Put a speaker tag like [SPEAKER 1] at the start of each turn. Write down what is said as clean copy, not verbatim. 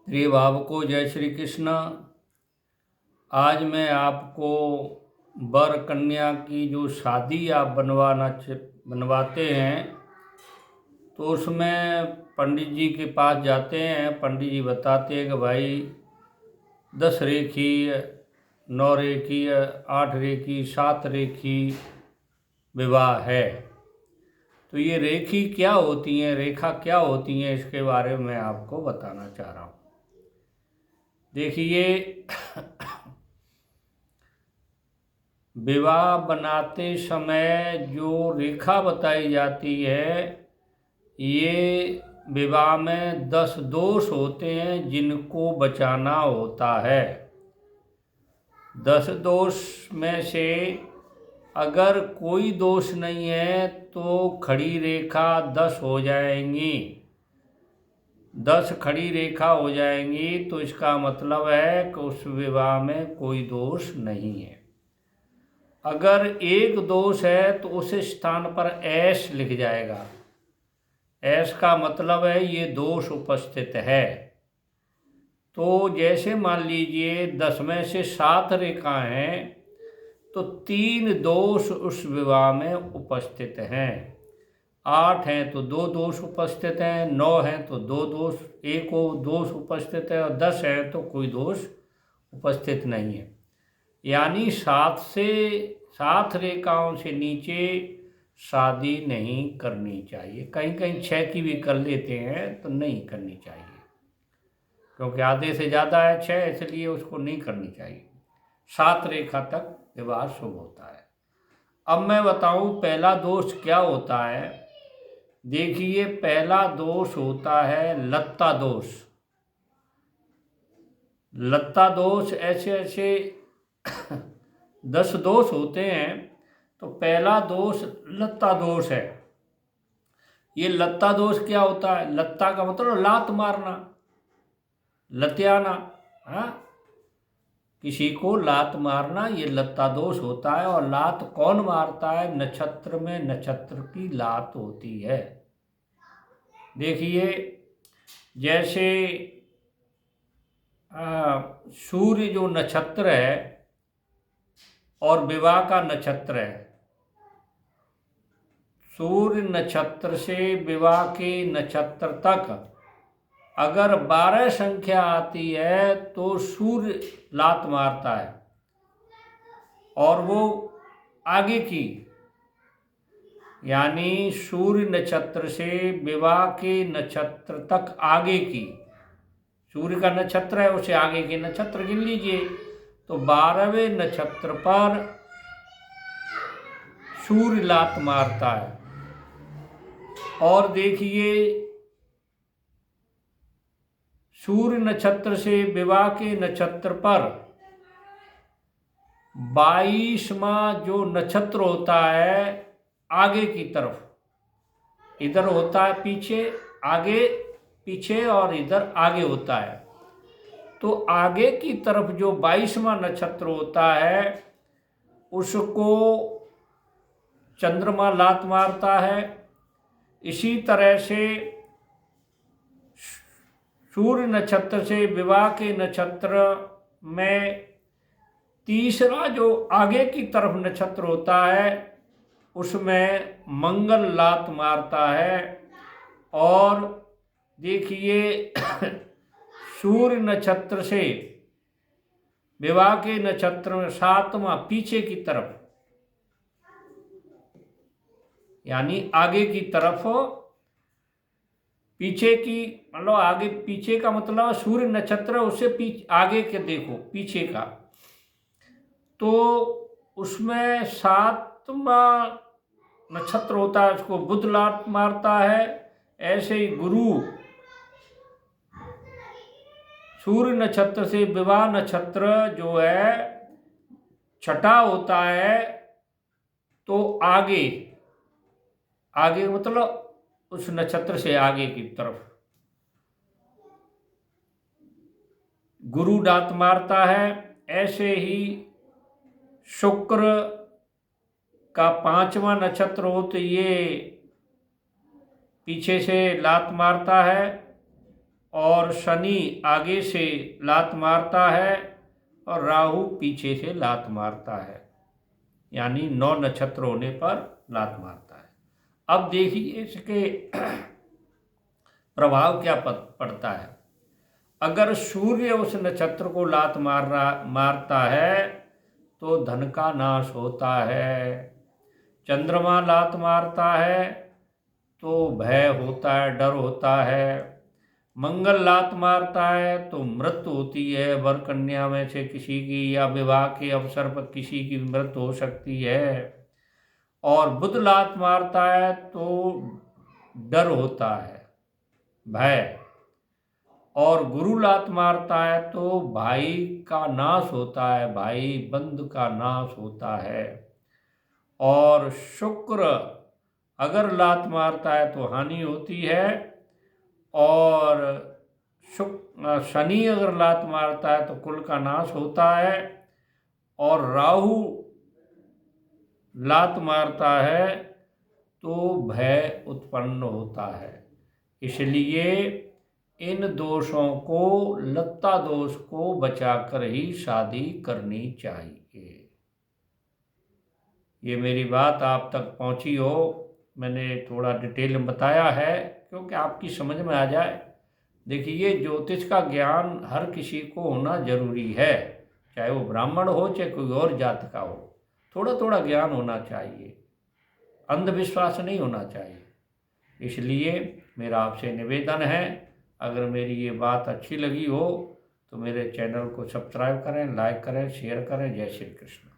[SPEAKER 1] प्रिय भावकों, जय श्री कृष्ण। आज मैं आपको वर कन्या की जो शादी आप बनवाते हैं तो उसमें पंडित जी के पास जाते हैं। पंडित जी बताते हैं कि भाई 10 रेखी, 9 रेखी, 8 रेखी, 7 रेखी विवाह है। तो ये रेखी क्या होती हैं, रेखा क्या होती हैं, इसके बारे में आपको बताना चाह रहा हूँ। देखिए, विवाह बनाते समय जो रेखा बताई जाती है, ये विवाह में 10 दोष होते हैं जिनको बचाना होता है। 10 दोष में से अगर कोई दोष नहीं है तो खड़ी रेखा 10 हो जाएंगी। 10 खड़ी रेखा हो जाएंगी तो इसका मतलब है कि उस विवाह में कोई दोष नहीं है। अगर एक दोष है तो उस स्थान पर ऐश लिख जाएगा। ऐश का मतलब है ये दोष उपस्थित है। तो जैसे मान लीजिए 10 में से 7 रेखाएं हैं तो 3 दोष उस विवाह में उपस्थित हैं। 8 हैं तो 2 दोष उपस्थित हैं, 9 हैं तो 2 दोष, 1 दोष उपस्थित है, और 10 है तो कोई दोष उपस्थित नहीं है। यानी 7 रेखाओं से नीचे शादी नहीं करनी चाहिए। कहीं कहीं 6 की भी कर लेते हैं तो नहीं करनी चाहिए, क्योंकि आधे से ज़्यादा है 6, इसलिए उसको नहीं करनी चाहिए। 7 रेखा तक विवाह शुभ होता है। अब मैं बताऊं पहला दोष क्या होता है। देखिए, पहला दोष होता है लत्ता दोष। लत्ता दोष ऐसे ऐसे 10 दोष होते हैं। तो पहला दोष लत्ता दोष है। ये लत्ता दोष क्या होता है? लत्ता का मतलब लात मारना, लत्याना। हाँ, किसी को लात मारना ये लत्ता दोष होता है। और लात कौन मारता है? नक्षत्र में नक्षत्र की लात होती है। देखिए, जैसे सूर्य जो नक्षत्र है और विवाह का नक्षत्र है, सूर्य नक्षत्र से विवाह के नक्षत्र तक अगर 12 संख्या आती है तो सूर्य लात मारता है, और वो आगे की, यानी सूर्य नक्षत्र से विवाह के नक्षत्र तक आगे की, सूर्य का नक्षत्र है उसे आगे के नक्षत्र गिन लीजिए। तो 12वें नक्षत्र पर सूर्य लात मारता है। और देखिए, सूर्य नक्षत्र से विवाह के नक्षत्र पर 22वां जो नक्षत्र होता है आगे की तरफ, इधर होता है पीछे, आगे पीछे, और इधर आगे होता है। तो आगे की तरफ जो 22वां नक्षत्र होता है उसको चंद्रमा लात मारता है। इसी तरह से सूर्य नक्षत्र से विवाह के नक्षत्र में तीसरा जो आगे की तरफ नक्षत्र होता है उसमें मंगल लात मारता है। और देखिए, सूर्य नक्षत्र से विवाह के नक्षत्र में 7वां पीछे की तरफ, यानी आगे की तरफ, पीछे की मतलब आगे, पीछे का मतलब सूर्य नक्षत्र उससे पीछे आगे के देखो पीछे का, तो उसमें 7वां नक्षत्र होता है, उसको बुध लात मारता है। ऐसे ही गुरु सूर्य नक्षत्र से विवाह नक्षत्र जो है छठा होता है, तो आगे आगे मतलब उस नक्षत्र से आगे की तरफ गुरु दात मारता है। ऐसे ही शुक्र का 5वां नक्षत्र हो तो ये पीछे से लात मारता है। और शनि आगे से लात मारता है और राहु पीछे से लात मारता है, यानी 9 नक्षत्र होने पर लात मारता है। अब देखिए इसके प्रभाव क्या पड़ता है। अगर सूर्य उस नक्षत्र को लात मारता है तो धन का नाश होता है। चंद्रमा लात मारता है तो भय होता है, डर होता है। मंगल लात मारता है तो मृत्यु होती है, वर कन्या में से किसी की, या विवाह के अवसर पर किसी की मृत्यु हो सकती है। और बुध लात मारता है तो डर होता है, भय। और गुरु लात मारता है तो भाई का नाश होता है, भाई बंधु का नाश होता है। और शुक्र अगर लात मारता है तो हानि होती है। और शनि अगर लात मारता है तो कुल का नाश होता है। और राहु लात मारता है तो भय उत्पन्न होता है। इसलिए इन दोषों को, लत्ता दोष को बचाकर ही शादी करनी चाहिए। ये मेरी बात आप तक पहुंची हो, मैंने थोड़ा डिटेल में बताया है क्योंकि आपकी समझ में आ जाए। देखिए ज्योतिष का ज्ञान हर किसी को होना जरूरी है, चाहे वो ब्राह्मण हो चाहे कोई और जात का हो। थोड़ा थोड़ा ज्ञान होना चाहिए, अंधविश्वास नहीं होना चाहिए। इसलिए मेरा आपसे निवेदन है, अगर मेरी ये बात अच्छी लगी हो तो मेरे चैनल को सब्सक्राइब करें, लाइक करें, शेयर करें। जय श्री कृष्ण।